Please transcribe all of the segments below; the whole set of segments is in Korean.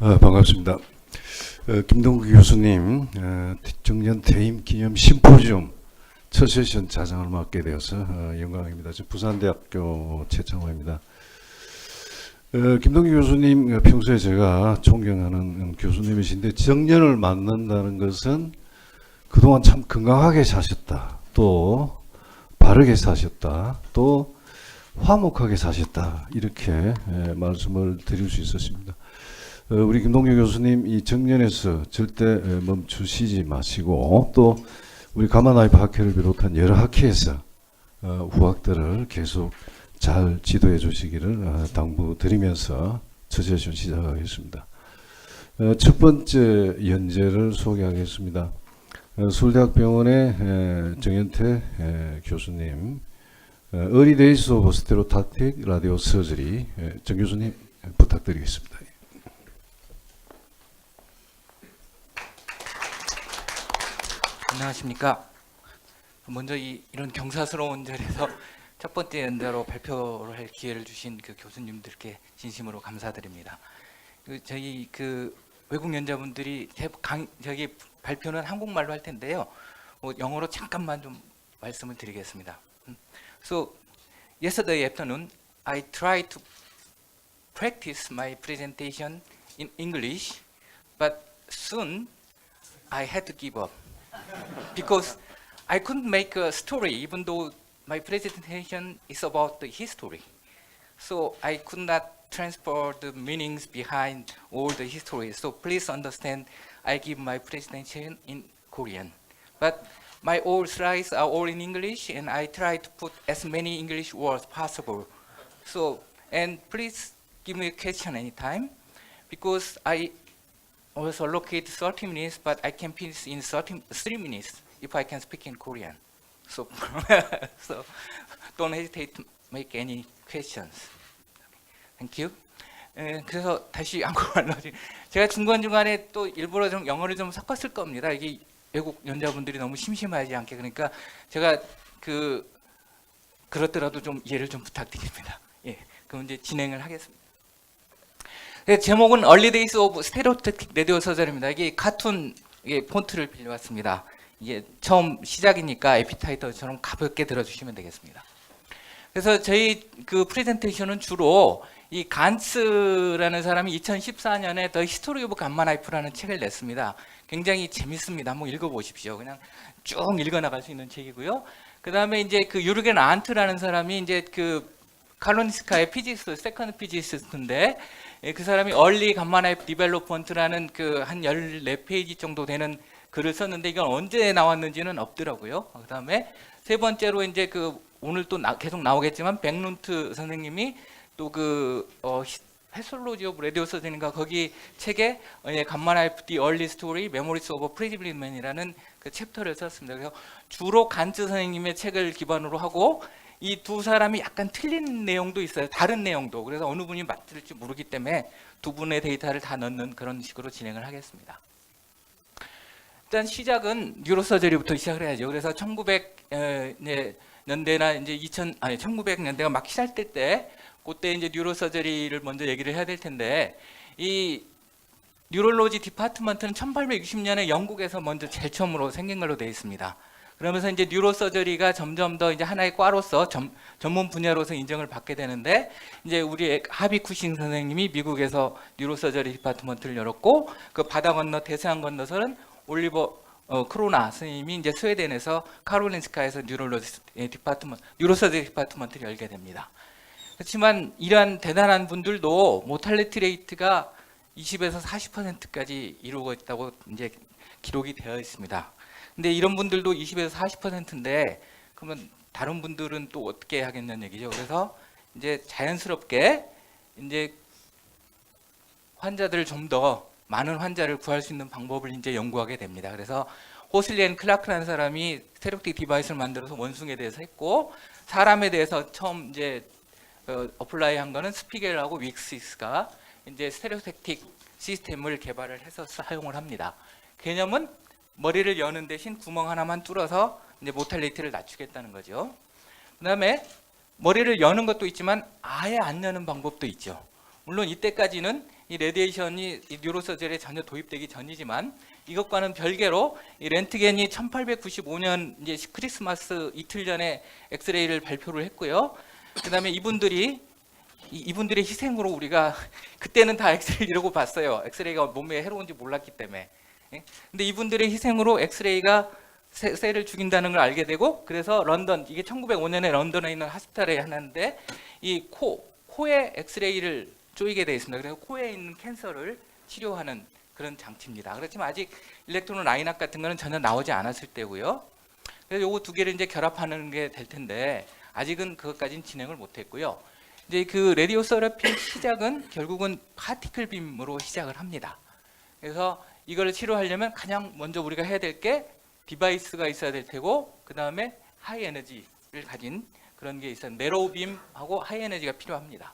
반갑습니다. 김동규 교수님 정년 퇴임 기념 심포지움 첫 세션 자장을 맡게 되어서 영광입니다. 저 부산대학교 최창호입니다. 김동규 교수님 평소에 제가 존경하는 교수님이신데 정년을 맞는다는 것은 그동안 참 건강하게 사셨다, 또 바르게 사셨다, 또 화목하게 사셨다, 이렇게 말씀을 드릴 수 있었습니다. 우리 김동규 교수님 이 정년에서 절대 멈추시지 마시고, 또 우리 가마나이프 학회를 비롯한 여러 학회에서 후학들을 계속 잘 지도해 주시기를 당부드리면서 첫 세션 시작하겠습니다. 첫 번째 연재를 소개하겠습니다. 서울대학병원의 정현태 교수님, Early Days of Stereotactic Radio Surgery, 정 교수님 부탁드리겠습니다. 안녕하십니까. 먼저 이런 경사스러운 자리에서 첫 번째 연대로 발표를 할 기회를 주신 그 교수님들께 진심으로 감사드립니다. 저희 외국 연자분들이 저기 발표는 한국말로 할 텐데요. 영어로 잠깐만 좀 말씀을 드리겠습니다. So yesterday afternoon, I tried to practice my presentation in English, but soon I had to give up because I couldn't make a story, even though my presentation is about the history. So I could not transfer the meanings behind all the history. So please understand, I give my presentation in Korean. But my old slides are all in English, and I try to put as many English words possible. So, and please give me a question anytime, because I was allocated 30 minutes, but I can finish in 3 minutes if I can speak in Korean. So, so don't hesitate to make any questions. Thank you. 그래서 다시 한국말로 제가 중간중간에 또 일부러 좀 영어를 좀 섞었을 겁니다. 이게 외국 연자분들이 너무 심심하지 않게, 그러니까 제가 그렇더라도 좀 이해를 좀 부탁드립니다. 예, 그럼 이제 진행을 하겠습니다. 제목은 Early Days of Stereotactic Radio Surgery입니다. 이게 카툰 폰트를 빌려왔습니다. 이게 처음 시작이니까 에피타이저처럼 가볍게 들어주시면 되겠습니다. 그래서 저희 프레젠테이션은 주로 이 간츠라는 사람이 2014년에 The History of Gamma Knife라는 책을 냈습니다. 굉장히 재밌습니다. 한번 읽어보십시오. 그냥 쭉 읽어나갈 수 있는 책이고요. 그 다음에 이제 유르겐 안트라는 사람이 이제 카로린스카의 피지스, 세컨드 피지스트인데, 그 사람이 Early Gamma Knife Development라는 한 14페이지 정도 되는 글을 썼는데, 이건 언제 나왔는지는 없더라고요. 그 다음에 세 번째로 이제 오늘 또 계속 나오겠지만 백룬트 선생님이 또 패솔로지 오브 라디오 서전인가 거기 책에 감마 나이프 디 얼리 스토리 메모리스 오브 프리지블리맨이라는 그 챕터를 썼습니다. 그래서 주로 간츠 선생님의 책을 기반으로 하고, 이 두 사람이 약간 틀린 내용도 있어요. 다른 내용도. 그래서 어느 분이 맞을지 모르기 때문에 두 분의 데이터를 다 넣는 그런 식으로 진행을 하겠습니다. 일단 시작은 뉴로서저리부터 시작을 해야죠. 그래서 1900년대나 이제 1900년대가 막 시작될 때, 그때 이제 뉴로서저리를 먼저 얘기를 해야 될 텐데, 이 뉴럴로지 디파트먼트는 1860년에 영국에서 먼저 제일 처음으로 생긴 걸로 되어 있습니다. 그러면서 이제 뉴로서저리가 점점 더 이제 하나의 과로서 전문 분야로서 인정을 받게 되는데, 이제 우리 하비 쿠싱 선생님이 미국에서 뉴로서저리 디파트먼트를 열었고, 그 바다 건너 대서양 건너서는 올리버 크로나 선생님이 이제 스웨덴에서 카롤린스카에서 뉴로서저리 디파트먼트를 열게 됩니다. 그렇지만 이러한 대단한 분들도 모탈리티 레이트가 20에서 40%까지 이루고 있다고 이제 기록이 되어 있습니다. 근데 이런 분들도 20에서 40%인데 그러면 다른 분들은 또 어떻게 하겠냐는 얘기죠. 그래서 이제 자연스럽게 이제 환자들을 좀 더 많은 환자를 구할 수 있는 방법을 이제 연구하게 됩니다. 그래서 호슬리 앤 클라크라는 사람이 스테레오틱 디바이스를 만들어서 원숭이에 대해서 했고, 사람에 대해서 처음 이제 어플라이 한 거는 스피겔하고 윅시스가 이제 스테레오택틱 시스템을 개발을 해서 사용을 합니다. 개념은 머리를 여는 대신 구멍 하나만 뚫어서 이제 모탈리티를 낮추겠다는 거죠. 그다음에 머리를 여는 것도 있지만 아예 안 여는 방법도 있죠. 물론 이때까지는 이 레디에이션이 이 뉴로서저리에 전혀 도입되기 전이지만 이것과는 별개로 이 렌트겐이 1895년 이제 크리스마스 이틀 전에 엑스레이를 발표를 했고요. 그다음에 이분들의 희생으로 우리가 그때는 다 엑스레이라고 봤어요. 엑스레이가 몸에 해로운지 몰랐기 때문에. 예? 근데 이분들의 희생으로 엑스레이가 셀을 죽인다는 걸 알게 되고, 그래서 런던, 이게 1905년에 런던에 있는 하스피탈에 하는데 이 코에 엑스레이를 쪼이게 되어 있습니다. 그래서 코에 있는 캔서를 치료하는 그런 장치입니다. 그렇지만 아직 일렉트론 라인업 같은 거는 전혀 나오지 않았을 때고요. 그래서 요거 두 개를 이제 결합하는 게 될 텐데 아직은 그것까지는 진행을 못 했고요. 이제 그 라디오 세라피 시작은 결국은 파티클 빔으로 시작을 합니다. 그래서 이걸 치료하려면 가장 먼저 우리가 해야 될 게 디바이스가 있어야 될 테고, 그 다음에 하이 에너지를 가진 그런 게 있어요. 네로우 빔하고 하이 에너지가 필요합니다.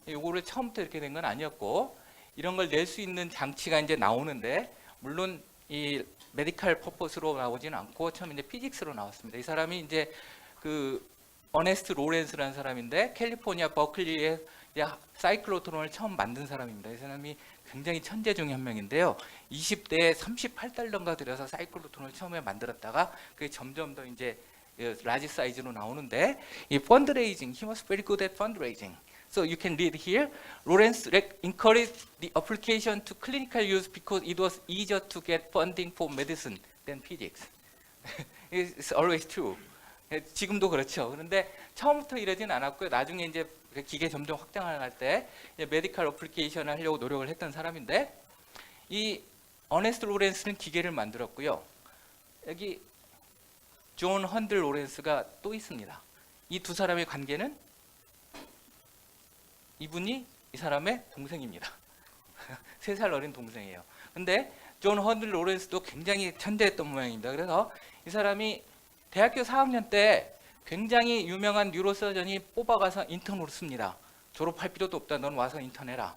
요거를 처음부터 이렇게 된 건 아니었고, 이런 걸 낼 수 있는 장치가 이제 나오는데, 물론 이 메디컬 퍼포스로 나오지는 않고 처음 이제 피직스로 나왔습니다. 이 사람이 이제 그 어네스트 로렌스라는 사람인데 캘리포니아 버클리에 사이클로트론을 처음 만든 사람입니다. 이 사람이 굉장히 천재 중에 한 명인데요. 20대에 38달러인가 들여서 사이클로트론을 처음에 만들었다가 그게 점점 더 이제 라지 사이즈로 나오는데, 이 펀드레이징, he was very good at fundraising. So you can read here, Lawrence encouraged the application to clinical use because it was easier to get funding for medicine than physics. It's always true. 지금도 그렇죠. 그런데 처음부터 이러진 않았고요. 나중에 이제 기계 점점 확장할 때 메디컬 어플리케이션을 하려고 노력을 했던 사람인데, 이 어네스트 로렌스는 기계를 만들었고요. 여기 존 헌들 로렌스가 또 있습니다. 이 두 사람의 관계는 이분이 이 사람의 동생입니다. 3살 어린 동생이에요. 근데 존 헌들 로렌스도 굉장히 천재였던 모양입니다. 그래서 이 사람이 대학교 4학년 때 굉장히 유명한 뉴로서전이 뽑아가서 인턴으로 씁니다. 졸업할 필요도 없다. 넌 와서 인턴해라.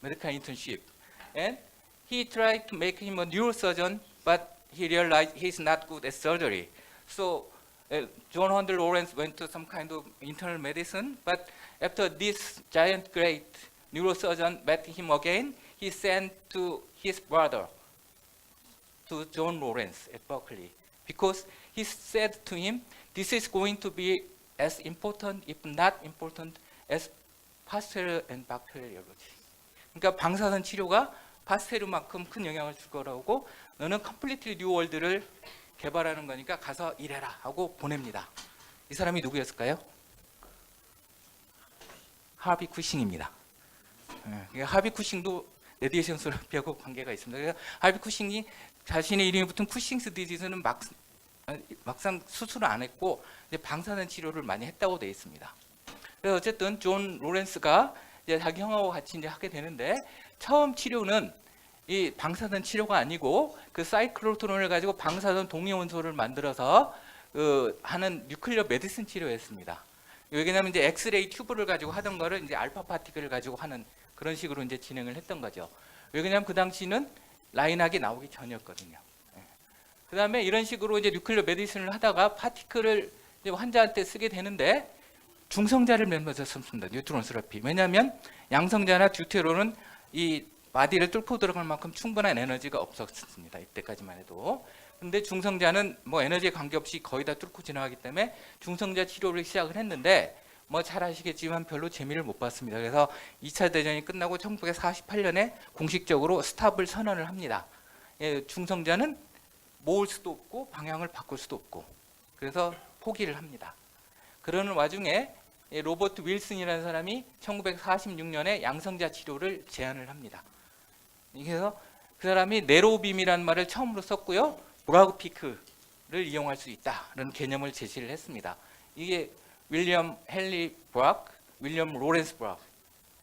메디컬 인턴십. And he tried to make him a neurosurgeon, but he realized he's not good at surgery. So John Hunter Lawrence went to some kind of internal medicine, but after this giant great neurosurgeon met him again, he sent to his brother, to John Lawrence at Berkeley, because he said to him, this is going to be as important, if not important, as 파스텔 and 박테리올로지. 그러니까 방사선 치료가 파스텔만큼 큰 영향을 줄 거라고, 너는 컴플리트리 뉴 월드를 개발하는 거니까 가서 일해라 하고 보냅니다. 이 사람이 누구였을까요? 하비 쿠싱입니다. 하비 쿠싱도 레디에이션 소라피하고 관계가 있습니다. 그래서 하비 쿠싱이 자신의 이름이 붙은 쿠싱스 디지즈는 막상 수술을 안 했고 이제 방사선 치료를 많이 했다고 되어 있습니다. 그래서 어쨌든 존 로렌스가 이제 자기 형하고 같이 이제 하게 되는데, 처음 치료는 이 방사선 치료가 아니고 그 사이클로트론을 가지고 방사선 동위원소를 만들어서 하는 뉴클리어 메디슨 치료였습니다. 왜냐하면 이제 엑스레이 튜브를 가지고 하던 거를 이제 알파 파티클을 가지고 하는 그런 식으로 이제 진행을 했던 거죠. 왜냐하면 그 당시는 라인학이 나오기 전이었거든요. 그 다음에 이런 식으로 이제 뉴클리어 메디슨을 하다가 파티클을 이제 환자한테 쓰게 되는데, 중성자를 면면서 썼습니다. 뉴트론 세라피. 왜냐하면 양성자나 듀테론은 이 바디를 뚫고 들어갈 만큼 충분한 에너지가 없었습니다. 이때까지만 해도. 근데 중성자는 뭐 에너지에 관계없이 거의 다 뚫고 지나가기 때문에 중성자 치료를 시작을 했는데, 뭐 잘 아시겠지만 별로 재미를 못 봤습니다. 그래서 2차 대전이 끝나고 1948년에 공식적으로 스탑을 선언을 합니다. 중성자는 모을 수도 없고 방향을 바꿀 수도 없고, 그래서 포기를 합니다. 그러는 와중에 로버트 윌슨이라는 사람이 1946년에 양성자 치료를 제안을 합니다. 그래서 그 사람이 네로빔이라는 말을 처음으로 썼고요, 브라그피크를 이용할 수 있다는 개념을 제시를 했습니다. 이게 윌리엄 헨리 브락, 윌리엄 로렌스 브락,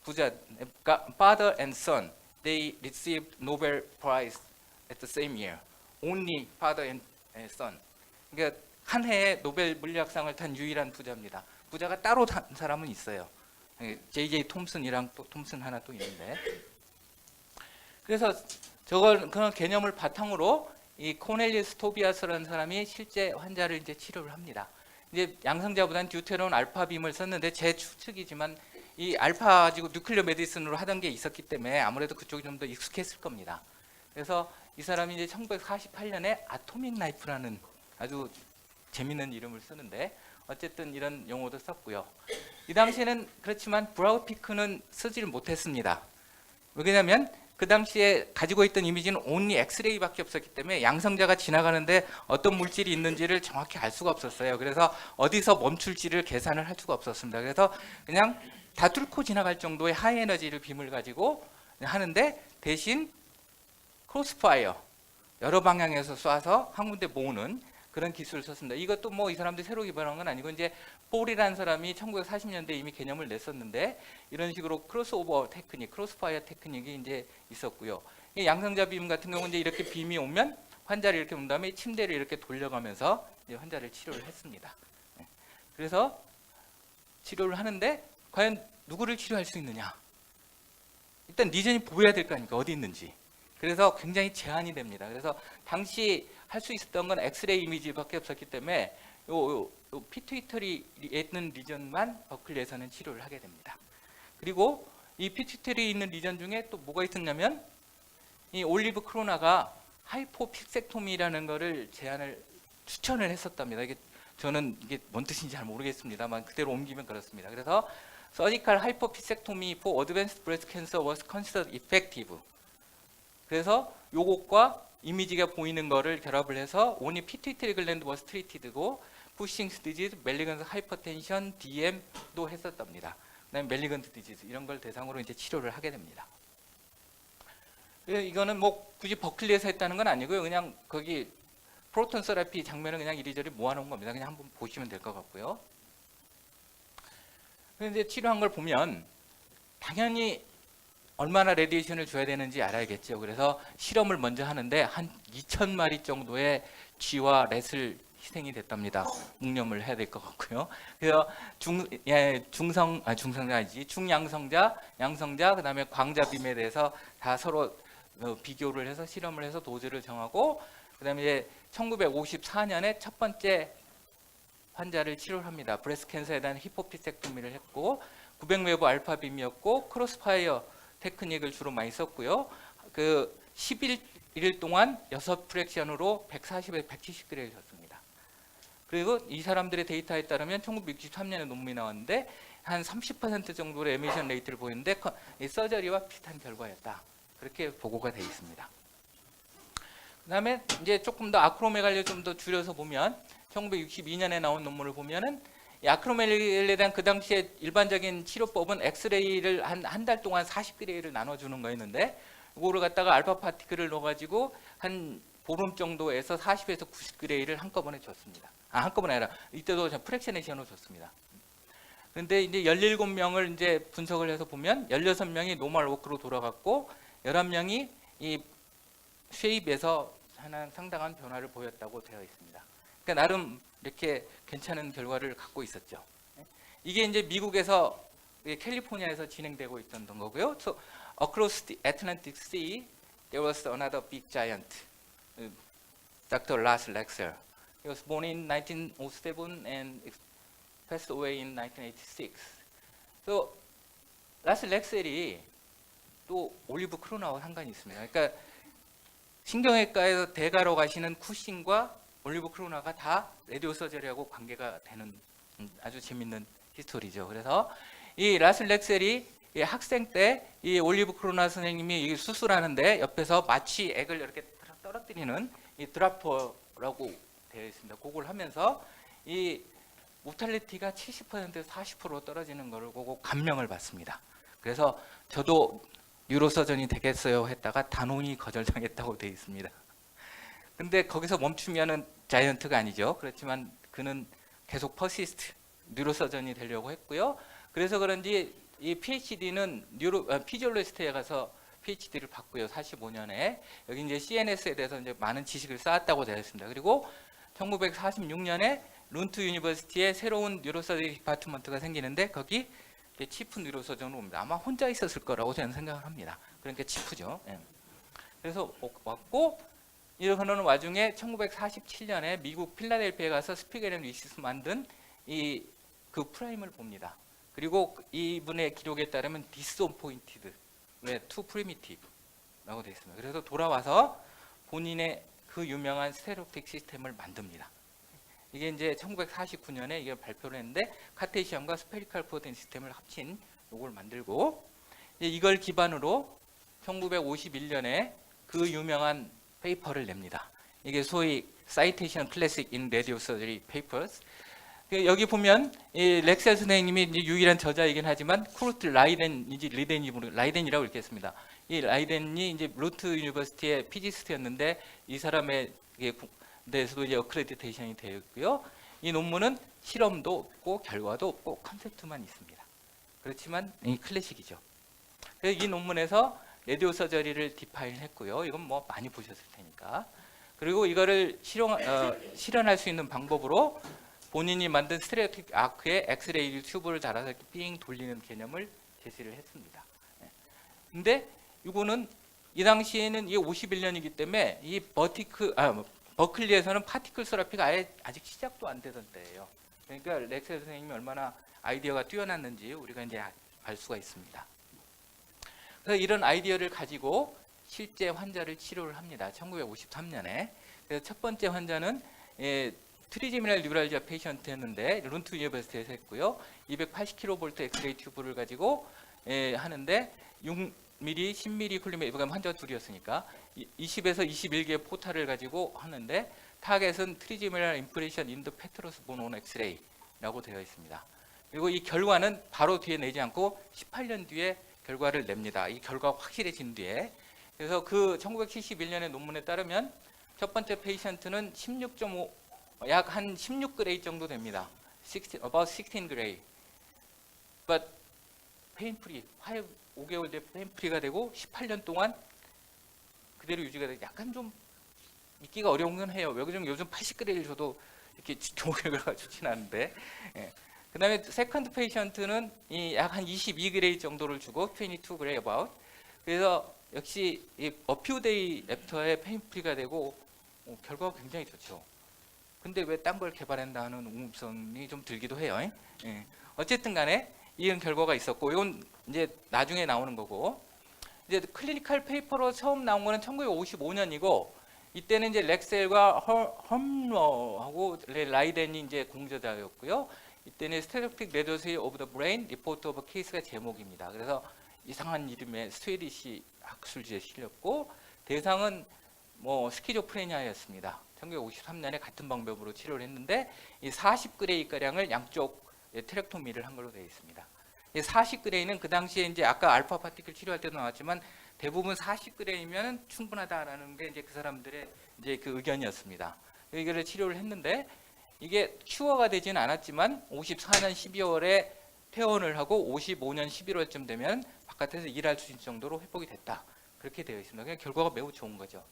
부자, father and son, they received Nobel Prize at the same year. Only father and son. 그러니까 한 해에 노벨 물리학상을 탄 유일한 부자입니다. 부자가 따로 탄 사람은 있어요. J.J. 톰슨이랑 또 톰슨 하나 또 있는데. 그래서 그런 개념을 바탕으로 이 코넬리우스 토비아스라는 사람이 실제 환자를 이제 치료를 합니다. 이제 양성자보다는 듀테론 알파빔을 썼는데, 제 추측이지만 이 알파 가지고 뉴클리어 메디슨으로 하던 게 있었기 때문에 아무래도 그쪽이 좀 더 익숙했을 겁니다. 그래서 이 사람이 이제 1948년에 아토믹 나이프라는 아주 재밌는 이름을 쓰는데 어쨌든 이런 용어도 썼고요. 이 당시에는 그렇지만 브라우 피크는 쓰지를 못했습니다. 왜냐하면 그 당시에 가지고 있던 이미지는 온리 엑스레이밖에 없었기 때문에 양성자가 지나가는데 어떤 물질이 있는지를 정확히 알 수가 없었어요. 그래서 어디서 멈출지를 계산을 할 수가 없었습니다. 그래서 그냥 다 뚫고 지나갈 정도의 하이 에너지를 빔을 가지고 하는데 대신 크로스파이어 여러 방향에서 쏴서 한 군데 모으는 그런 기술을 썼습니다. 이것도 뭐 이 사람들이 새로 개발한 건 아니고 이제 폴이라는 사람이 1940년대 이미 개념을 냈었는데 이런 식으로 크로스오버 테크닉, 크로스파이어 테크닉이 이제 있었고요. 이 양성자 빔 같은 경우는 이제 이렇게 빔이 오면 환자를 이렇게 온 다음에 침대를 이렇게 돌려가면서 이제 환자를 치료를 했습니다. 그래서 치료를 하는데 과연 누구를 치료할 수 있느냐? 일단 리전이 보여야 될 거 아닙니까? 어디 있는지. 그래서 굉장히 제한이 됩니다. 그래서 당시 할 수 있었던 건 엑스레이 이미지밖에 없었기 때문에 요 피투이터리에 있는 리전만 버클리에서는 치료를 하게 됩니다. 그리고 이 피투이터리에 있는 리전 중에 또 뭐가 있었냐면 이 올리브 크로나가 하이포픽섹토미라는 거를 추천을 했었답니다. 저는 이게 뭔 뜻인지 잘 모르겠습니다만 그대로 옮기면 그렇습니다. 그래서 Surgical hypophyseectomy for advanced breast cancer was considered effective. 그래서 요것과 이미지가 보이는 거를 결합을 해서 only pituitary gland was treated고 Cushing's disease, malignant hypertension, DM도 했었답니다. 그다음에 malignant disease 이런 걸 대상으로 이제 치료를 하게 됩니다. 이거는 뭐 굳이 버클리에서 했다는 건 아니고요. 그냥 거기 프로톤 세라피 장면을 그냥 이리저리 모아놓은 겁니다. 그냥 한번 보시면 될 것 같고요. 그런데 치료한 걸 보면 당연히 얼마나 레디에이션을 줘야 되는지 알아야겠죠. 그래서 실험을 먼저 하는데 한 2,000마리 정도의 쥐와 렛을 희생이 됐답니다. 묵념을 해야 될 것 같고요. 그래서 중양성자, 양성자, 그다음에 광자빔에 대해서 다 서로 비교를 해서 실험을 해서 도즈를 정하고 그다음에 이제 1954년에 첫 번째 환자를 치료를 합니다. 브레스트 캔서에 대한 히포피섹토미를 했고 900매부 알파빔이었고 크로스파이어 테크닉을 주로 많이 썼고요. 그 11일 동안 6프랙션으로 140에서 170g을 줬습니다. 그리고 이 사람들의 데이터에 따르면 1963년에 논문이 나왔는데 한 30% 정도의 에미션 레이트를 보이는데 이 서저리와 비슷한 결과였다. 그렇게 보고가 되어 있습니다. 그다음에 이제 조금 더 아크로메갈리를 좀 더 줄여서 보면 1962년에 나온 논문을 보면은 이 아크로메갈리에 대한 그 당시에 일반적인 치료법은 엑스레이를 한 달 동안 40g를 나눠주는 거였는데 이거를 갖다가 알파 파티클을 넣어가지고 한 보름 정도에서 40에서 90g를 한꺼번에 줬습니다. 한꺼번에 아니라 이때도 프랙셔네이션으로 줬습니다. 그런데 이제 17명을 이제 분석을 해서 보면 16명이 노멀 워크로 돌아갔고 11명이 이 쉐입에서 상당한 변화를 보였다고 되어 있습니다. 그러니까 나름 이렇게 괜찮은 결과를 갖고 있었죠. 이게 이제 미국에서 캘리포니아에서 진행되고 있던 거고요. So across the Atlantic Sea, there was another big giant, Dr. Lars Lexer. He was born in 1907 and passed away in 1986. So Lars Lexer이 또 올리브 크로나와 상관이 있습니다. 그러니까 신경외과에서 대가로 가시는 쿠싱과 올리브 크로나가 다 라디오 서저리하고 관계가 되는 아주 재밌는 히스토리죠. 그래서 이 라스 렉셀이 이 학생 때 이 올리브 크로나 선생님이 수술하는데 옆에서 마취 액을 이렇게 떨어뜨리는 이 드라퍼라고 되어 있습니다. 그걸 하면서 이 모탈리티가 70%에서 40% 떨어지는 것을 보고 감명을 받습니다. 그래서 저도 뉴로서전이 되겠어요 했다가 단호히 거절당했다고 되어 있습니다. 근데 거기서 멈추면은 자이언트가 아니죠. 그렇지만 그는 계속 퍼시스트 뉴로서전이 되려고 했고요. 그래서 그런지 이 PhD는 피지올로지스트에 가서 PhD를 받고요. 45년에 여기 이제 CNS에 대해서 이제 많은 지식을 쌓았다고 되어 있습니다. 그리고 1946년에 룬트 유니버시티에 새로운 뉴로서저리 디파트먼트가 생기는데 거기 치프 뉴로서전으로 옵니다. 아마 혼자 있었을 거라고 저는 생각을 합니다. 그러니까 치프죠. 예. 그래서 왔고 이러는 와중에 1947년에 미국 필라델피아에 가서 스피겔 앤 위시스 만든 이 그 프레임을 봅니다. 그리고 이분의 기록에 따르면 disappointed, 왜 too primitive라고 되어 있습니다. 그래서 돌아와서 본인의 그 유명한 스테레오틱 시스템을 만듭니다. 이게 이제 1949년에 이게 발표를 했는데 카테시안과 스페리칼 코어디네이트 시스템을 합친 요걸 만들고 이걸 기반으로 1951년에 그 유명한 페이퍼를 냅니다. 이게 소위 Citation Classic in Radio Surgery Papers. 여기 보면 이 렉셀 선생님이 이제 유일한 저자이긴 하지만 쿠르트 라이덴이라고 읽겠습니다. 이 라이덴이 이제 루트 유니버시티의 피지스트였는데 이 사람의 대해서도 이제 어크레디테이션이 되어 있고요. 이 논문은 실험도 없고 결과도 없고 컨셉트만 있습니다. 그렇지만 이 클래식이죠. 그래서 이 논문에서 레디오 서저리를 디파인했고요. 이건 뭐 많이 보셨을 테니까. 그리고 이거를 실현할 수 있는 방법으로 본인이 만든 스테레오틱 아크에 엑스레이 튜브를 달아서 이렇게 삥 돌리는 개념을 제시를 했습니다. 근데 이거는 이 당시에는 이게 51년이기 때문에 이 버클리에서는 파티클 서라피가 아직 시작도 안 되던 때예요. 그러니까 렉셀 선생님이 얼마나 아이디어가 뛰어났는지 우리가 이제 알 수가 있습니다. 그래서 이런 아이디어를 가지고 실제 환자를 치료를 합니다. 1953년에. 그래서 첫 번째 환자는 트리제미널 뉴랄지아 페이션트였는데 룬트 유니버시티에서 했고요. 280kV 엑스레이 튜브를 가지고 하는데 6mm, 10mm 쿨리메 환자 둘이었으니까 20에서 21개의 포탈을 가지고 하는데 타겟은 트리제미널 임프레션 인더 페트러스 본 엑스레이라고 되어 있습니다. 그리고 이 결과는 바로 뒤에 내지 않고 18년 뒤에 결과를 냅니다. 이 결과가 확실해진 뒤에. 그래서 그 1971년의 논문에 따르면 첫 번째 페이션트는 16.5 약 한 16그레이 정도 됩니다. About 16 그레이. But pain free, 5개월 뒤에 pain free가 되고 18년 동안 그대로 유지가 되고 약간 좀 믿기가 어려운 건 해요. 요즘 80그레이를 줘도 이렇게 좋은 결과가 좋진 않은데. 예. 그 다음에 세컨드 페이션트는 약 한 22그레이 정도를 주고 22그레이 about. 그래서 역시 이 a few day after에 pain free가 되고 결과가 굉장히 좋죠. 근데 왜 딴 걸 개발한다 하는 의문점이 좀 들기도 해요. 예. 어쨌든 간에 이런 결과가 있었고 이건 이제 나중에 나오는 거고 이제 클리니컬 페이퍼로 처음 나온 거는 1955년이고 이때는 이제 렉셀과 험러하고 라이덴이 이제 공저자였고요. 이때는 스테레오틱 레더시 오브 더 브레인 리포트 오브 케이스가 제목입니다. 그래서 이상한 이름의 스웨디시 학술지에 실렸고 대상은 뭐 스키조프레니아였습니다. 1953년에 같은 방법으로 치료를 했는데 이 40그레이 가량을 양쪽 테렉토미를 한 걸로 되어 있습니다. 이 40그레이는 그 당시에 이제 아까 알파 파티클 치료할 때도 나왔지만 대부분 40그레이면 충분하다라는 게 이제 그 사람들의 이제 그 의견이었습니다. 이거를 치료를 했는데 이게 큐어가 되지는 않았지만 54년 12월에 퇴원을 하고 55년 11월쯤 되면 바깥에서 일할 수 있는 정도로 회복이 됐다. 그렇게 되어 있습니다. 그냥 결과가 매우 좋은 거죠.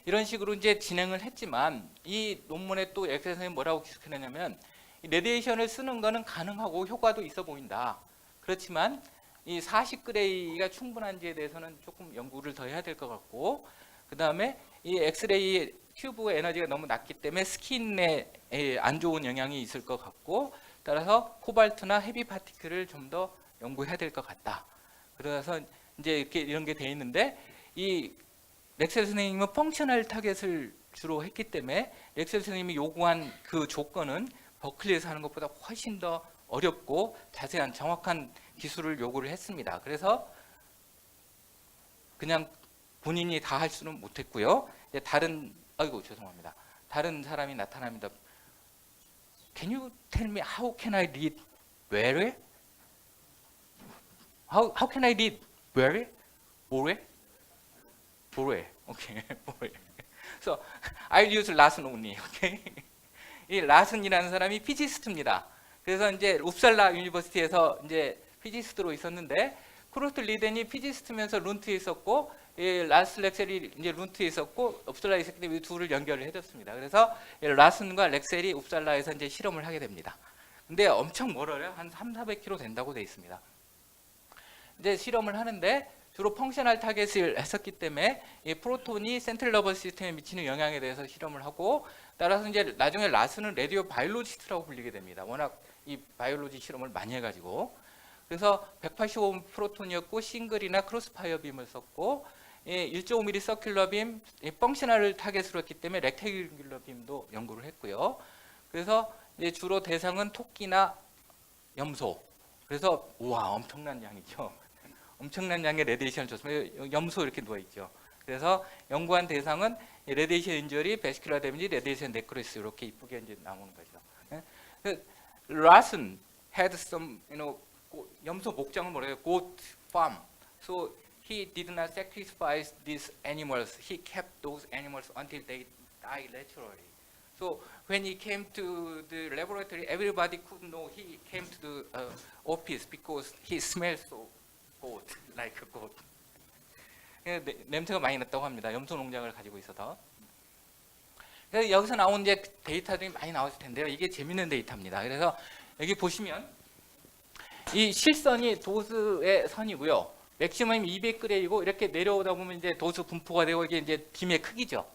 이런 식으로 이제 진행을 했지만 이 논문에 또 엑셀 선생님이 뭐라고 기록해놨냐면 레디에이션을 쓰는 거는 가능하고 효과도 있어 보인다. 그렇지만 이 40그레이가 충분한지에 대해서는 조금 연구를 더 해야 될 것 같고 그 다음에 이 엑스레이 튜브 에너지가 너무 낮기 때문에 스킨에 안 좋은 영향이 있을 것 같고 따라서 코발트나 헤비 파티클을 좀 더 연구해야 될 것 같다. 그래서 이제 이렇게 이런 게 돼 있는데 이 렉셀 선생님은 펑셔널 타겟을 주로 했기 때문에 렉셀 선생님이 요구한 그 조건은 버클리에서 하는 것보다 훨씬 더 어렵고 자세한 정확한 기술을 요구를 했습니다. 그래서 그냥 본인이 다 할 수는 못했고요. 다른 다른 사람이 나타납니다. Can you tell me how can I read very? How can I read very? 보레? 보레. 오케이. 보레. So I'll use 라슨 only. 오케이. 이 라슨이라는 사람이 피지스트입니다. 그래서 이제 웁살라 유니버시티에서 이제 피지스트로 있었는데 쿠르트 리덴이 피지스트면서 룬트에 있었고 라스 렉셀이 이제 룬트에 있었고 웁살라에 있었기 때문에 이 둘을 연결을 해줬습니다. 그래서 라슨과 렉셀이 웁살라에서 이제 실험을 하게 됩니다. 근데 엄청 멀어요. 한 300-400km 된다고 돼 있습니다. 이제 실험을 하는데 주로 펑셔널 타겟을 했었기 때문에 이 프로톤이 센트럴 너버스 시스템에 미치는 영향에 대해서 실험을 하고 따라서 이제 나중에 라스는 레디오 바이올로지스트라고 불리게 됩니다. 워낙 이 바이올로지 실험을 많이 해가지고 그래서 185 프로톤이었고 싱글이나 크로스파이어 빔을 썼고 1.5mm 서큘러 빔, 펑셔널을 타겟으로 했기 때문에 렉탱귤러 빔도 연구를 했고요. 그래서 이제 주로 대상은 토끼나 염소. 그래서 우와 엄청난 양이죠. 엄청난 양의 레디에이션을 줬습니다. 염소 이렇게 누워 있죠. 그래서 연구한 대상은 레디에이션 인저리, 베스큘러 데미지, 레디에이션 네크로시스 이렇게 이쁘게 이제 나오는 거죠. 예? 라슨 had some, 염소 목장을 뭐래요? goat farm. So he did not sacrifice these animals. He kept those animals until they died naturally. So when he came to the laboratory, everybody could know he came to the office because he smells so goat, like a goat. 냄새가 많이 났다고 합니다. 염소 농장을 가지고 있어서. 그래서 여기서 나온 이제 데이터들이 많이 나왔을 텐데요. 이게 재밌는 데이터입니다. 그래서 여기 보시면 이 실선이 도수의 선이고요. 맥시멈 200g이고 이렇게 내려오다 보면 이제 도수 분포가 되고 이게 이제 빔의 크기죠.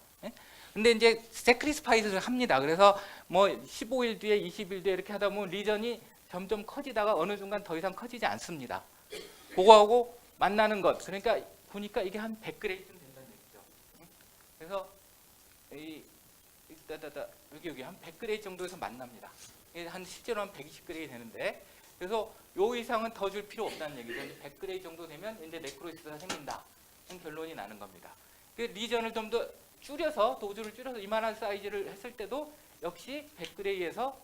근데 이제 세크리스파이스를 합니다. 그래서 뭐 15일 뒤에 20일 뒤에 이렇게 하다 보면 리전이 점점 커지다가 어느 순간 더 이상 커지지 않습니다. 그거하고 만나는 것. 그러니까 보니까 이게 한 100g쯤 된다는 얘기죠. 그래서 여기 한 100g 정도에서 만납니다. 한 실제로 한 120g이 되는데 그래서 요 이상은 더 줄 필요 없다는 얘기죠. 100g 정도 되면 이제 네크로시스가 생긴다. 는 결론이 나는 겁니다. 그 리전을 좀 더 줄여서 도주를 줄여서 이만한 사이즈를 했을 때도 역시 100g에서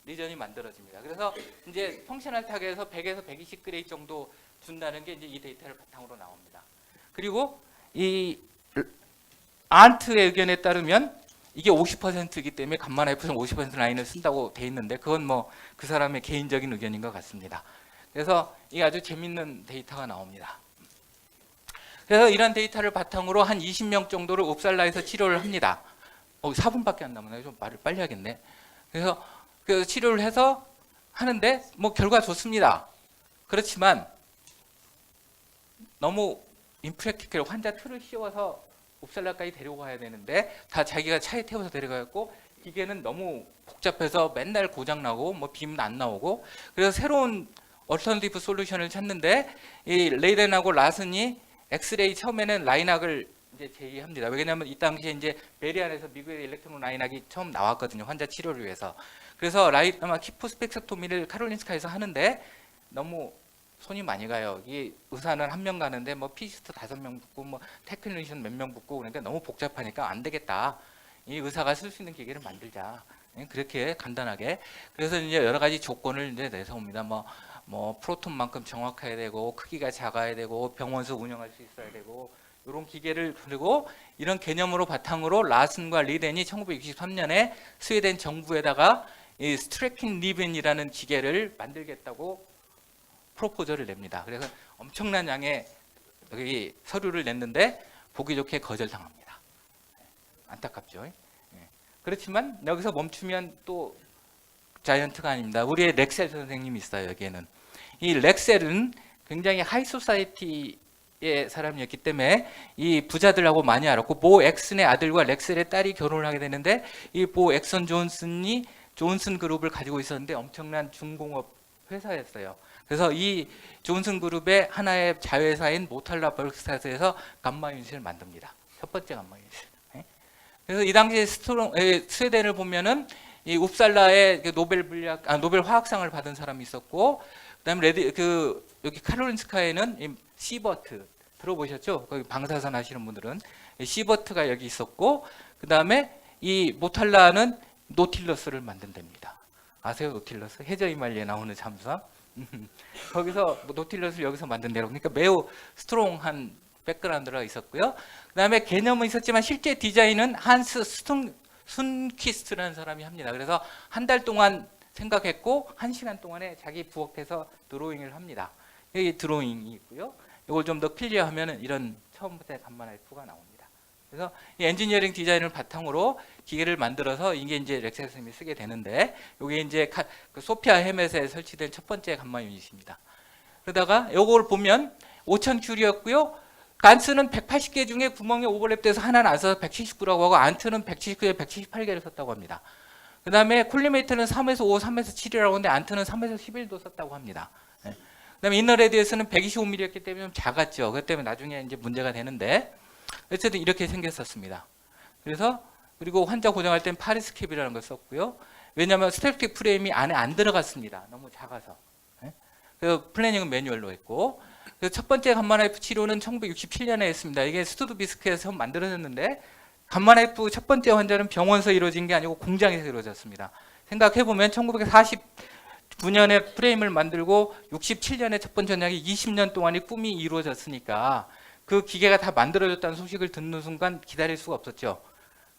리전이 만들어집니다. 그래서 이제 펑셔널 타겟에서 100에서 120g 정도 준다는 게 이제 이 데이터를 바탕으로 나옵니다. 그리고 이 안트의 의견에 따르면 이게 50%이기 때문에 감마 F선 50% 라인을 쓴다고 돼 있는데 그건 뭐 그 사람의 개인적인 의견인 것 같습니다. 그래서 이게 아주 재밌는 데이터가 나옵니다. 그래서 이런 데이터를 바탕으로 한 20명 정도를 옵살라에서 치료를 합니다. 4분밖에 안 남았네요. 좀 말을 빨리 하겠네. 그래서 그 치료를 해서 하는데 뭐 결과 좋습니다. 그렇지만 너무 임프랙티컬 환자 틀을 씌워서 옵살라까지 데리고 가야 되는데 다 자기가 차에 태워서 데려가고 기계는 너무 복잡해서 맨날 고장나고 뭐 빔 안 나오고 그래서 새로운 얼터너티브 솔루션을 찾는데 이 레이덴하고 라슨이 엑스레이 처음에는 라인학을 이제 제의합니다. 왜냐하면 이 당시에 이제 베리안에서 미국의 일렉트론 라인학이 처음 나왔거든요. 환자 치료를 위해서. 그래서 아마 키포스펙트로미를 카롤린스카에서 하는데 너무 손이 많이 가요. 이 의사는 한 명 가는데 뭐 피시스트 5명 붙고 뭐 테크니션 몇 명 붙고 그러니까 너무 복잡하니까 안 되겠다. 이 의사가 쓸 수 있는 기계를 만들자. 그렇게 간단하게. 그래서 이제 여러 가지 조건을 이제 내세웁니다. 뭐 프로톤만큼 정확해야 되고 크기가 작아야 되고 병원에서 운영할 수 있어야 되고 이런 기계를 그리고 이런 개념으로 바탕으로 라슨과 리덴이 1963년에 스웨덴 정부에다가 이 스트레킨 리븐이라는 기계를 만들겠다고 프로포저를 냅니다. 그래서 엄청난 양의 여기 서류를 냈는데 보기 좋게 거절당합니다. 안타깝죠. 그렇지만 여기서 멈추면 또 자이언트가 아닙니다. 우리의 렉셀 선생님이 있어요. 여기에는 이 렉셀은 굉장히 하이소사이티의 사람이었기 때문에 이 부자들하고 많이 알았고 모 엑슨의 아들과 렉셀의 딸이 결혼을 하게 되는데 이 모 엑선 존슨이 존슨 그룹을 가지고 있었는데 엄청난 중공업 회사였어요. 그래서 이 존슨 그룹의 하나의 자회사인 모탈라 벌크스타트에서 감마 유닛을 만듭니다. 첫 번째 감마 유닛. 그래서 이 당시에 스웨덴을 보면은 이 웁살라의 노벨 화학상을 받은 사람이 있었고, 그다음에 여기 카롤린스카에는 시버트 들어보셨죠? 거기 방사선 하시는 분들은 시버트가 여기 있었고, 그다음에 이 모탈라는 노틸러스를 만든답니다. 아세요? 노틸러스? 해저 이말리에 나오는 잠수함. 거기서 노틸러스를 여기서 만든대로. 그러니까 매우 스트롱한 백그라운드가 있었고요. 그다음에 개념은 있었지만 실제 디자인은 한스 순키스트라는 사람이 합니다. 그래서 한 달 동안 생각했고 1시간 동안에 자기 부엌에서 드로잉을 합니다. 여기 드로잉이 있고요. 이걸 좀 더 클리어하면 이런 처음부터 감마 F가 나옵니다. 그래서 이 엔지니어링 디자인을 바탕으로 기계를 만들어서 이게 이제 렉셀 선생님이 쓰게 되는데 이게 이제 그 소피아 헤멧에 설치된 첫 번째 감마 유닛입니다. 그러다가 이걸 보면 5,000 큐리였고요. 간스는 180개 중에 구멍이 오버랩돼서 하나는 안 써서 179라고 하고 안트는 179에 178개를 썼다고 합니다. 그다음에 콜리메이트는 3에서 5, 3에서 7이라고 하는데 안트는 3에서 11도 썼다고 합니다. 예. 그다음에 이너레디에서는 125mm였기 때문에 좀 작았죠. 그것 때문에 나중에 이제 문제가 되는데 어쨌든 이렇게 생겼었습니다. 그래서 그리고 환자 고정할 땐 파리스캡이라는 걸 썼고요. 왜냐하면 스태틱 프레임이 안에 안 들어갔습니다. 너무 작아서. 예. 그래서 플래닝은 매뉴얼로 했고, 그래서 첫 번째 감마나이프 치료는 1967년에 했습니다. 이게 스투드비스크에서 만들어졌는데 감마나이프 첫 번째 환자는 병원에서 이루어진 게 아니고 공장에서 이루어졌습니다. 생각해보면 1949년에 프레임을 만들고 67년에 첫 번째 환자가 20년 동안의 꿈이 이루어졌으니까 그 기계가 다 만들어졌다는 소식을 듣는 순간 기다릴 수가 없었죠.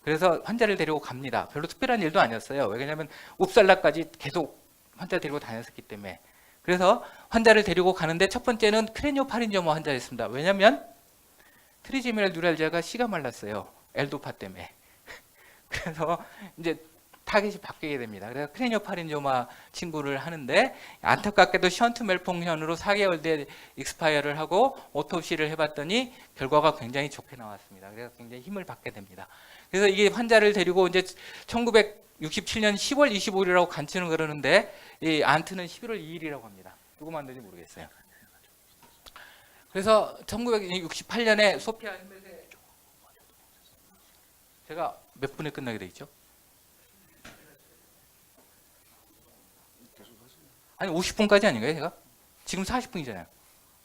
그래서 환자를 데리고 갑니다. 별로 특별한 일도 아니었어요. 왜냐하면 웁살라까지 계속 환자 데리고 다녔었기 때문에. 그래서 환자를 데리고 가는데 첫 번째는 크레니오파린저마 환자였습니다. 왜냐하면 트리제미널 뉴랄지아가 씨가 말랐어요. 엘도파 때문에. 그래서 이제 타겟이 바뀌게 됩니다. 그래서 크레니오파린저마 친구를 하는데 안타깝게도 션트 멜퐁션으로 4개월 뒤에 익스파이어를 하고 오토시를 해봤더니 결과가 굉장히 좋게 나왔습니다. 그래서 굉장히 힘을 받게 됩니다. 그래서 이게 환자를 데리고 이제 1967년 10월 25일이라고 간추는 그러는데 이 안트는 11월 2일이라고 합니다. 누구 만든지 모르겠어요. 그래서 1968년에 소피아 헬멧에 제가 몇 분에 끝나게 돼 있죠? 아니 50분까지 아닌가요, 제가? 지금 40분이잖아요.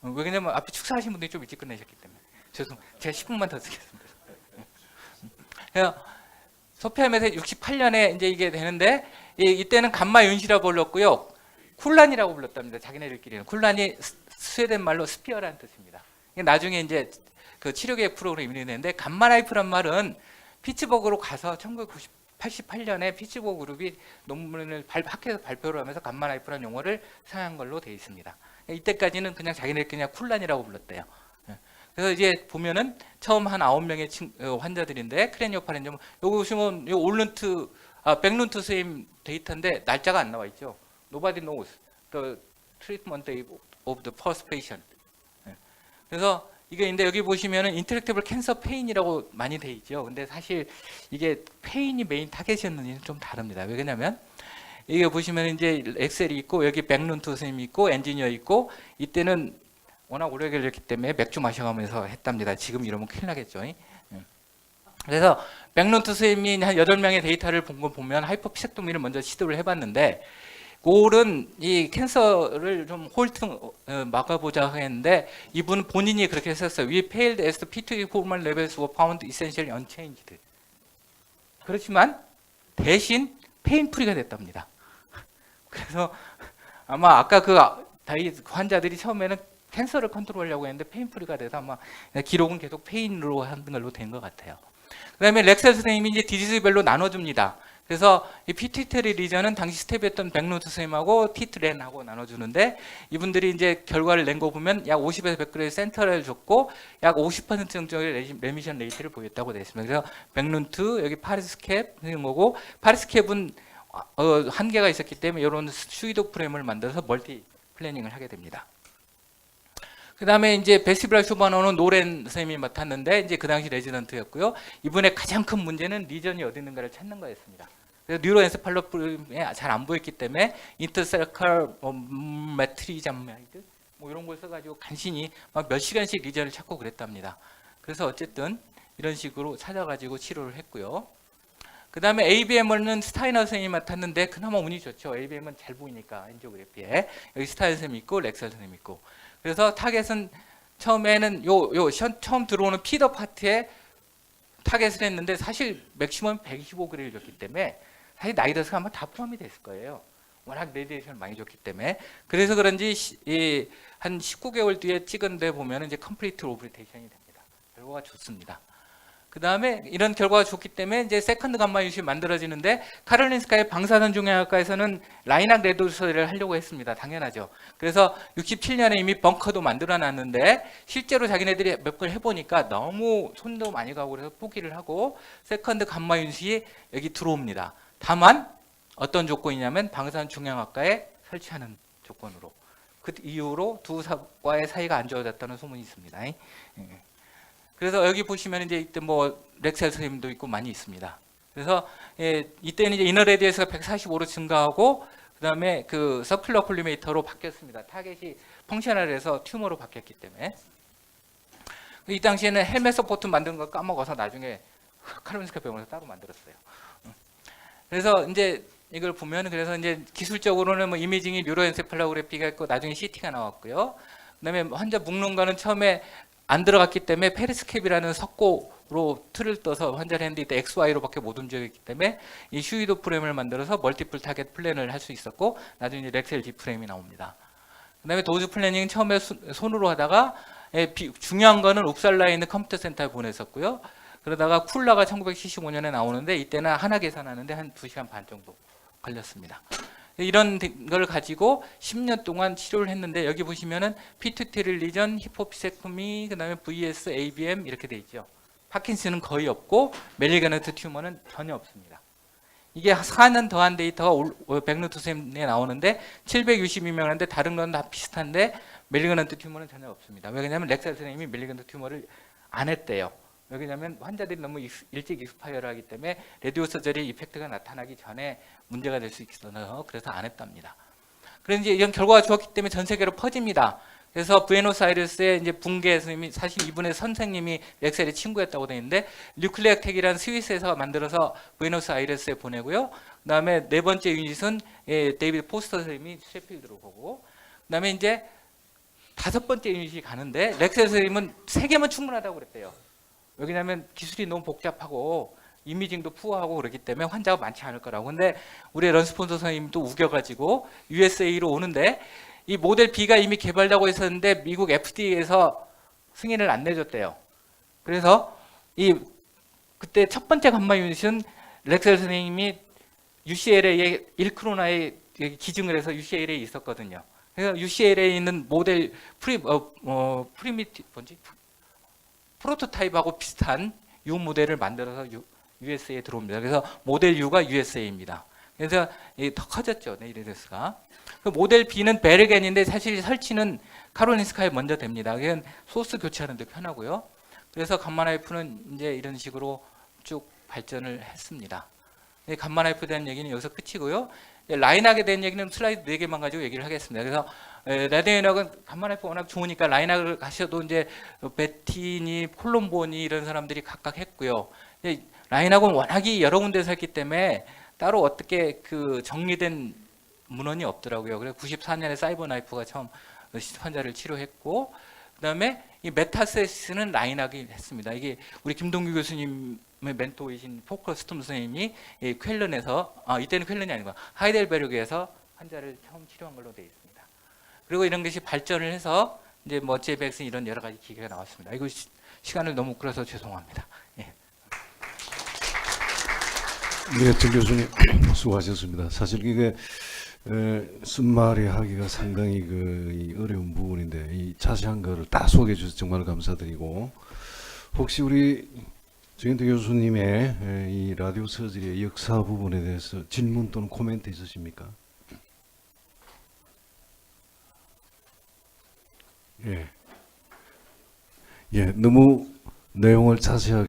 왜냐면 앞에 축사하신 분들이 좀 일찍 끝내셨기 때문에. 제가 10분만 더 쓰겠습니다. 그래서 소피아멧에 68년에 이제 이게 되는데 이때는 감마 윤시라고 불렀고요. 쿨란이라고 불렀답니다. 자기네들끼리는. 쿨란이 스웨덴 말로 스피어라는 뜻입니다. 나중에 이제 그 치료계획 프로그램이 되는데 감마라이프란 말은 피츠버그로 가서 1988년에 피츠버그 그룹이 논문을 학회에서 발표를 하면서 감마라이프라는 용어를 사용한 걸로 되어 있습니다. 이때까지는 그냥 자기네들끼리 그냥 쿨란이라고 불렀대요. 그래서 이제 보면은 처음 한 9명의 환자들인데 크레니오파린저마 요거 보시면 요 백룬트 선생님 데이터인데 날짜가 안 나와 있죠. Nobody knows the treatment date of the first patient. 그래서 이게 근데 여기 보시면은 인터랙티블 캔서 페인이라고 많이 돼 있죠. 근데 사실 이게 페인이 메인 타겟이었는지는 좀 다릅니다. 왜냐면 이게 보시면 이제 엑셀이 있고 여기 백룬트 선생님이 있고 엔지니어 있고 이때는 워낙 오래 걸렸기 때문에 맥주 마셔가면서 했답니다. 지금 이러면 큰일 나겠죠. 그래서 백룬트 선생님이 한 8명의 데이터를 본 거 보면 하이퍼피색토미를 먼저 시도를 해봤는데 골은 이 캔서를 좀 홀트 막아보자 했는데 이분 본인이 그렇게 했었어요. We failed as the P2 hormone levels were found essentially unchanged. 그렇지만 대신 페인프리가 됐답니다. 그래서 아마 아까 그 환자들이 처음에는 캔서를 컨트롤하려고 했는데 페인프리가 돼서 아마 기록은 계속 페인으로 하는 걸로 된 것 같아요. 그 다음에 렉셀 선생님이 이제 디지즈별로 나눠줍니다. 그래서 이 피티테리 리전은 당시 스텝이었던 백루트 선생님하고 티트렌하고 나눠주는데 이분들이 이제 결과를 낸 거 보면 약 50에서 100g의 센터를 줬고 약 50% 정도의 레미션 레이트를 보였다고 되어 있습니다. 그래서 백룬트 여기 파리스캡 거고 파리스캡은 한계가 있었기 때문에 이런 슈이도 프레임을 만들어서 멀티 플래닝을 하게 됩니다. 그 다음에 이제 베스티브랄 쇼바노는 노렌 선생님이 맡았는데 이제 그 당시 레지던트였고요. 이분의 가장 큰 문제는 리전이 어디 있는가를 찾는 거였습니다. 그래서 뉴로엔세팔로프림이 잘 안 보였기 때문에 인터셀컬 매트리잠마이드 뭐 이런 걸 써가지고 간신히 막 몇 시간씩 리전을 찾고 그랬답니다. 그래서 어쨌든 이런 식으로 찾아가지고 치료를 했고요. 그 다음에 ABM은 스타이너 선생님이 맡았는데 그나마 운이 좋죠. ABM은 잘 보이니까 엔지오그래피에 여기 스타이너 선생님 있고 렉셀 선생님 있고. 그래서 타겟은 처음에는 처음 들어오는 피더 파트에 타겟을 했는데 사실 맥시멈 125g를 줬기 때문에 사실 나이 들어서 아마 다 포함이 됐을 거예요. 워낙 레디에이션을 많이 줬기 때문에. 그래서 그런지 한 19개월 뒤에 찍은 데 보면 이제 컴플리트 오브리테이션이 됩니다. 결과가 좋습니다. 그 다음에 이런 결과가 좋기 때문에 이제 세컨드 감마 유시 만들어지는데 카롤린스카의 방사선 중형외과에서는 라이낙 레도서를 하려고 했습니다. 당연하죠. 그래서 67년에 이미 벙커도 만들어놨는데 실제로 자기네들이 몇 걸 해보니까 너무 손도 많이 가고 그래서 포기를 하고 세컨드 감마 유시 여기 들어옵니다. 다만 어떤 조건이냐면 방사선 중형외과에 설치하는 조건으로. 그 이후로 두 과의 사이가 안 좋아졌다는 소문이 있습니다. 그래서 여기 보시면 이제 이때 뭐 렉셀 선생님도 있고 많이 있습니다. 그래서 이때는 이제 이너 레디어스가 145로 증가하고 그다음에 그 서큘러 콜리메이터로 바뀌었습니다. 타겟이 펑셔널해서 튜머로 바뀌었기 때문에. 이 당시에는 헬멧 서포트 만드는 걸 까먹어서 나중에 카로린스카 병원에서 따로 만들었어요. 그래서 이제 이걸 보면 그래서 이제 기술적으로는 뭐 이미징이 뉴로엔세팔로그래피가 있고 나중에 CT가 나왔고요. 그다음에 환자 묵는과는 처음에 안 들어갔기 때문에 페리스캡이라는 석고로 틀을 떠서 환자를 했는데 이때 XY로밖에 못 움직였기 때문에 이 휴이도 프레임을 만들어서 멀티플 타겟 플랜을 할 수 있었고 나중에 이제 렉셀 D 프레임이 나옵니다. 그다음에 도즈 플래닝은 처음에 손으로 하다가 중요한 거는 웁살라에 있는 컴퓨터 센터에 보냈었고요. 그러다가 쿨라가 1975년에 나오는데 이때는 하나 계산하는데 한 2시간 반 정도 걸렸습니다. 이런 걸 가지고 10년 동안 치료를 했는데 여기 보시면은 피투테리 리전, 히포피섹토미, 그다음에 VS, ABM 이렇게 돼 있죠. 파킨슨은 거의 없고 멜리그넌트 튜머는 전혀 없습니다. 이게 4년 더한 데이터가 백루트셈에 나오는데 762명인데 다른 건 다 비슷한데 멜리그넌트 튜머는 전혀 없습니다. 왜냐하면 렉셀 선생님이 멜리그넌트 튜머를 안 했대요. 왜냐하면 환자들이 너무 일찍 익스파이어를 하기 때문에 레디오 서저리 이펙트가 나타나기 전에 문제가 될 수 있어서 그래서 안 했답니다. 그래서 이제 이런 결과가 좋았기 때문에 전 세계로 퍼집니다. 그래서 부에노스아이레스의 이제 붕괴 선생님이 사실 이분의 선생님이 렉셀의 친구였다고 되어 있는데 뉴클레어텍이라는 스위스에서 만들어서 부에노스아이레스에 보내고요. 그다음에 네 번째 유닛은 데이비드 포스터 선생님이 셰필드로 보고 그다음에 이제 다섯 번째 유닛이 가는데 렉셀 선생님은 세 개면 충분하다고 그랬대요. 왜냐하면 기술이 너무 복잡하고 이미징도 푸어하고 그렇기 때문에 환자가 많지 않을 거라고. 근데 우리 런스폰서 선생님도 우겨가지고 USA로 오는데 이 모델 B가 이미 개발되고 있었는데 미국 FDA에서 승인을 안 내줬대요. 그래서 그때 첫 번째 감마 유닛은 렉셀 선생님이 UCLA에 1크로나에 기증을 해서 UCLA에 있었거든요. 그래서 UCLA에 있는 모델 프로토타입하고 비슷한 U 모델을 만들어서 USA에 들어옵니다. 그래서 모델 U가 USA입니다. 그래서 더 커졌죠, 네이레데스가. 그 모델 B는 베르겐인데 사실 설치는 카롤린스카에 먼저 됩니다. 그냥 소스 교체하는 데 편하고요. 그래서 감마나이프는 이제 이런 식으로 쭉 발전을 했습니다. 감마나이프에 대한 얘기는 여기서 끝이고요. 라인학에 대한 얘기는 슬라이드 4개만 가지고 얘기를 하겠습니다. 그래서 라디오인학은 감마나이프 워낙 좋으니까 라인학을 가셔도 이제 베티니, 콜롬보니 이런 사람들이 각각 했고요. 라인학은 워낙이 여러 군데서 했기 때문에 따로 어떻게 그 정리된 문헌이 없더라고요. 그래서 94년에 사이버나이프가 처음 환자를 치료했고, 그다음에 이 메타세시스는 라인학이 했습니다. 이게 우리 김동규 교수님의 멘토이신 포커 스톰 선생님이 쾰른에서 이때는 쾰른이 아니고 하이델베르그에서 환자를 처음 치료한 걸로 되어 있습니다. 그리고 이런 것이 발전을 해서 이제 뭐 제백슨 이런 여러 가지 기계가 나왔습니다. 이거 시간을 너무 끌어서 죄송합니다. 예. 네, 정 교수님 수고하셨습니다. 사실 이게 쓴말이 하기가 상당히 이 어려운 부분인데 이 자세한 거를 다 소개해 주셔서 정말 감사드리고, 혹시 우리 정현태 교수님의 이 라디오 서저리의 역사 부분에 대해서 질문 또는 코멘트 있으십니까? 예, 너무 내용을 자세하게